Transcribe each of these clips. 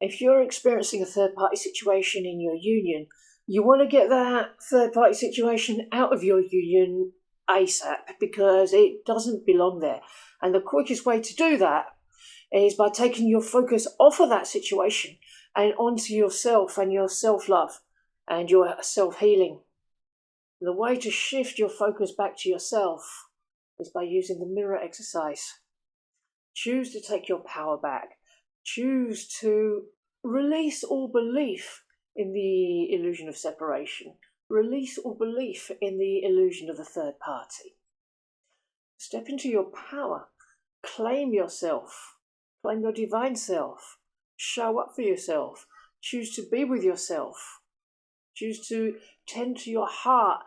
If you're experiencing a third-party situation in your union, you want to get that third-party situation out of your union ASAP because it doesn't belong there. And the quickest way to do that is by taking your focus off of that situation and onto yourself and your self-love and your self-healing. The way to shift your focus back to yourself is by using the mirror exercise. Choose to take your power back. Choose to release all belief in the illusion of separation. Release all belief in the illusion of the third party. Step into your power. Claim yourself. Claim your divine self. Show up for yourself. Choose to be with yourself. Choose to tend to your heart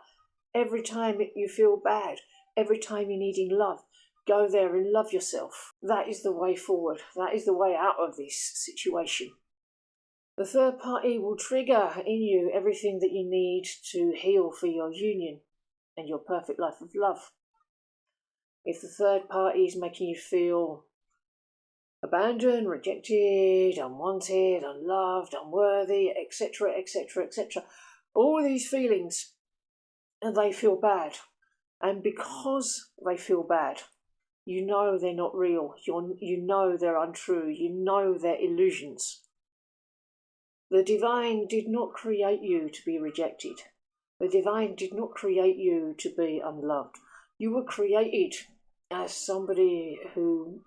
every time you feel bad, every time you're needing love. Go there and love yourself. That is the way forward. That is the way out of this situation. The third party will trigger in you everything that you need to heal for your union and your perfect life of love. If the third party is making you feel abandoned, rejected, unwanted, unloved, unworthy, etc., etc., etc., all these feelings, and they feel bad. And because they feel bad, you know they're not real. You know they're untrue. You know they're illusions. The divine did not create you to be rejected. The divine did not create you to be unloved. You were created as somebody who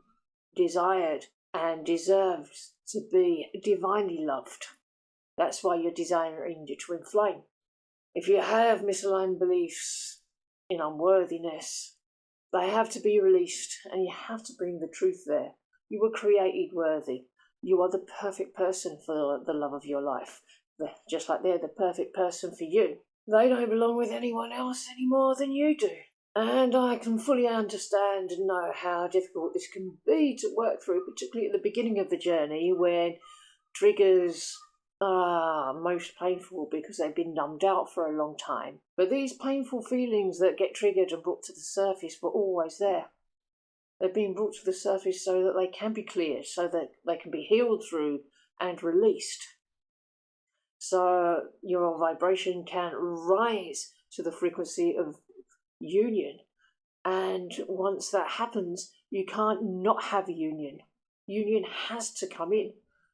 desired and deserved to be divinely loved. That's why you're desiring your twin flame. If you have misaligned beliefs in unworthiness, they have to be released, and you have to bring the truth there. You were created worthy. You are the perfect person for the love of your life. Just like they're the perfect person for you. They don't belong with anyone else any more than you do. And I can fully understand and know how difficult this can be to work through, particularly at the beginning of the journey when triggers are most painful because they've been numbed out for a long time. But these painful feelings that get triggered and brought to the surface were always there. They're being brought to the surface so that they can be cleared, so that they can be healed through and released. So your vibration can rise to the frequency of union. And once that happens, you can't not have a union. Union has to come in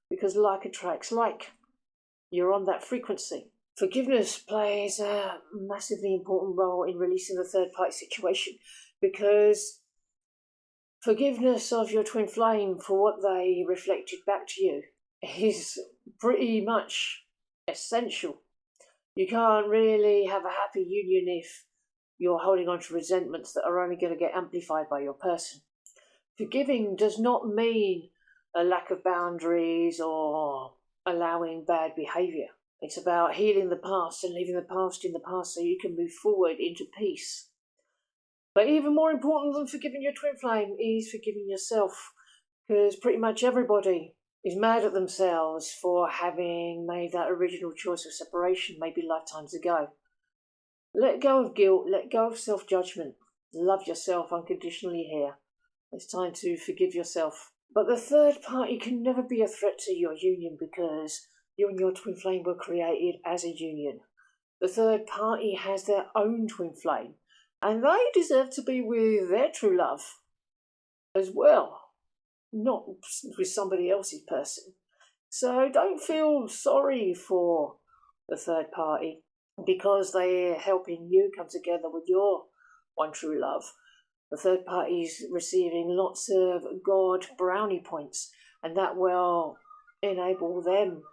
because like attracts like. You're on that frequency. Forgiveness plays a massively important role in releasing the third party situation because forgiveness of your twin flame for what they reflected back to you is pretty much essential. You can't really have a happy union if you're holding on to resentments that are only going to get amplified by your person. Forgiving does not mean a lack of boundaries or allowing bad behaviour. It's about healing the past and leaving the past in the past so you can move forward into peace. But even more important than forgiving your twin flame is forgiving yourself, because pretty much everybody is mad at themselves for having made that original choice of separation maybe lifetimes ago. Let go of guilt, let go of self-judgment. Love yourself unconditionally here. It's time to forgive yourself. But the third party can never be a threat to your union because you and your twin flame were created as a union. The third party has their own twin flame, and they deserve to be with their true love as well, not with somebody else's person. So don't feel sorry for the third party because they're helping you come together with your one true love. The third party is receiving lots of God brownie points, and that will enable them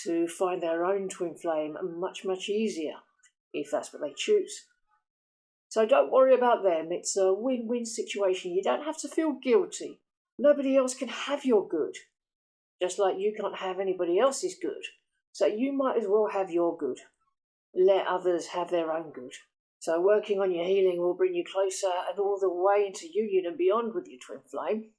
to find their own twin flame much, much easier if that's what they choose. So don't worry about them. It's a win-win situation. You don't have to feel guilty. Nobody else can have your good, just like you can't have anybody else's good. So you might as well have your good. Let others have their own good. So working on your healing will bring you closer and all the way into union and beyond with your twin flame.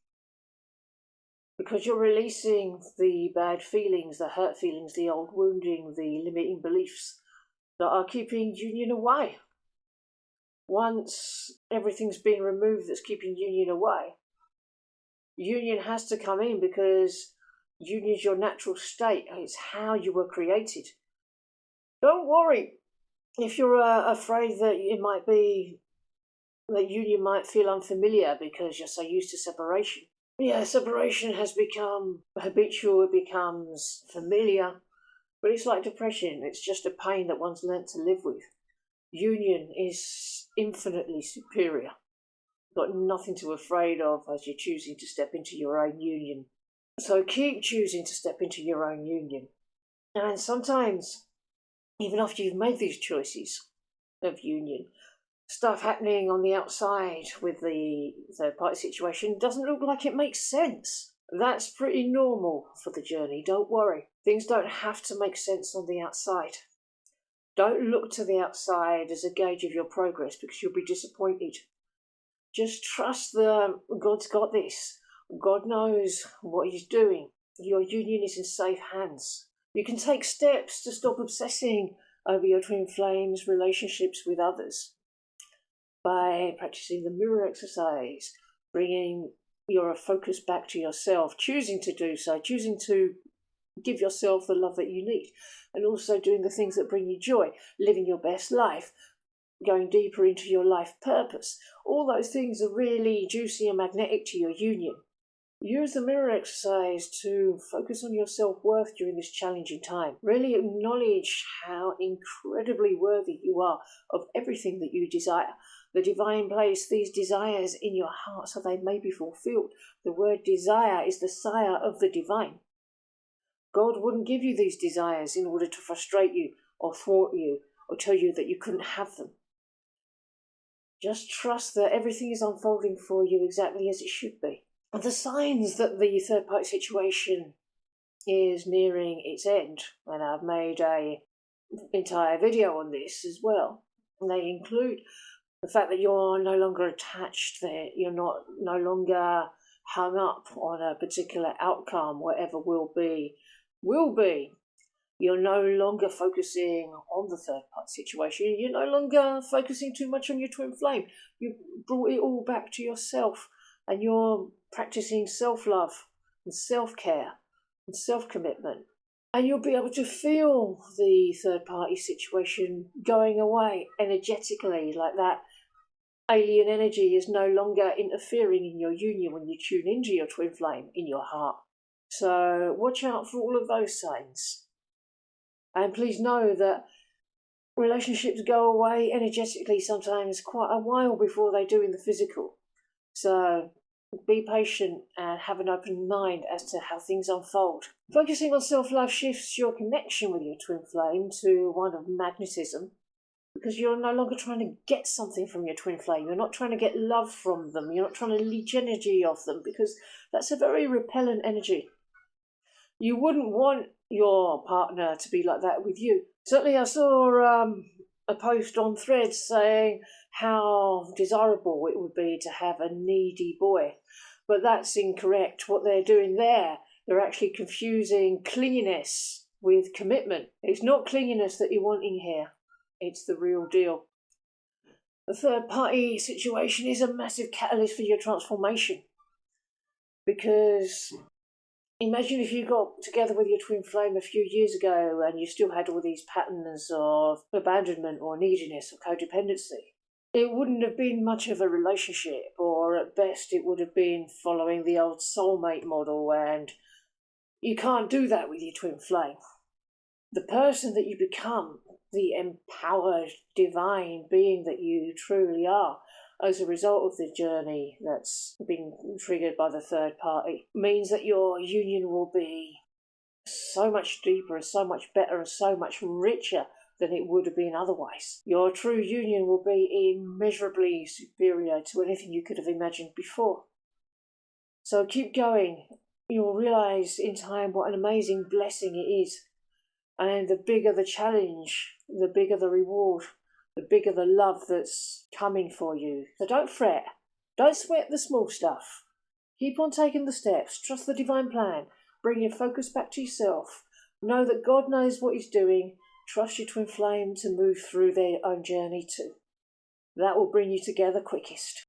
Because you're releasing the bad feelings, the hurt feelings, the old wounding, the limiting beliefs that are keeping union away. Once everything's been removed that's keeping union away, union has to come in because Union is your natural state. It's how you were created. Don't worry if you're afraid that that union might feel unfamiliar because you're so used to separation. Yeah, separation has become habitual, it becomes familiar, but it's like depression. It's just a pain that one's learnt to live with. Union is infinitely superior. You've got nothing to be afraid of as you're choosing to step into your own union. So keep choosing to step into your own union. And sometimes, even after you've made these choices of union, stuff happening on the outside with the third party situation doesn't look like it makes sense. That's pretty normal for the journey, don't worry. Things don't have to make sense on the outside. Don't look to the outside as a gauge of your progress because you'll be disappointed. Just trust that God's got this. God knows what He's doing. Your union is in safe hands. You can take steps to stop obsessing over your twin flames' relationships with others by practicing the mirror exercise, bringing your focus back to yourself, choosing to do so, choosing to give yourself the love that you need, and also doing the things that bring you joy, living your best life, going deeper into your life purpose. All those things are really juicy and magnetic to your union. Use the mirror exercise to focus on your self-worth during this challenging time. Really acknowledge how incredibly worthy you are of everything that you desire. The divine placed these desires in your heart so they may be fulfilled. The word desire is the sire of the divine. God wouldn't give you these desires in order to frustrate you or thwart you or tell you that you couldn't have them. Just trust that everything is unfolding for you exactly as it should be. And the signs that the third-party situation is nearing its end, and I've made an entire video on this as well, and they include the fact that you're no longer attached, that you're no longer hung up on a particular outcome, whatever will be. You're no longer focusing on the third-party situation. You're no longer focusing too much on your twin flame. You brought it all back to yourself, and you're practicing self-love and self-care and self-commitment. And you'll be able to feel the third-party situation going away energetically, like that alien energy is no longer interfering in your union when you tune into your twin flame in your heart. So watch out for all of those signs. And please know that relationships go away energetically sometimes quite a while before they do in the physical. So be patient and have an open mind as to how things unfold. Focusing on self-love shifts your connection with your twin flame to one of magnetism, because you're no longer trying to get something from your twin flame. You're not trying to get love from them. You're not trying to leech energy off them, because that's a very repellent energy. You wouldn't want your partner to be like that with you. Certainly I saw a post on Threads saying how desirable it would be to have a needy boy. But that's incorrect. What they're doing there, they're actually confusing clinginess with commitment. It's not clinginess that you're wanting here. It's the real deal. The third-party situation is a massive catalyst for your transformation. Because imagine if you got together with your twin flame a few years ago and you still had all these patterns of abandonment or neediness or codependency. It wouldn't have been much of a relationship, or at best it would have been following the old soulmate model, and you can't do that with your twin flame. The person that you become, the empowered divine being that you truly are, as a result of the journey that's been triggered by the third party, means that your union will be so much deeper and so much better and so much richer than it would have been otherwise. Your true union will be immeasurably superior to anything you could have imagined before. So keep going. You'll realise in time what an amazing blessing it is. And the bigger the challenge, the bigger the reward, the bigger the love that's coming for you. So don't fret. Don't sweat the small stuff. Keep on taking the steps. Trust the divine plan. Bring your focus back to yourself. Know that God knows what He's doing. Trust your twin flame to move through their own journey too. That will bring you together quickest.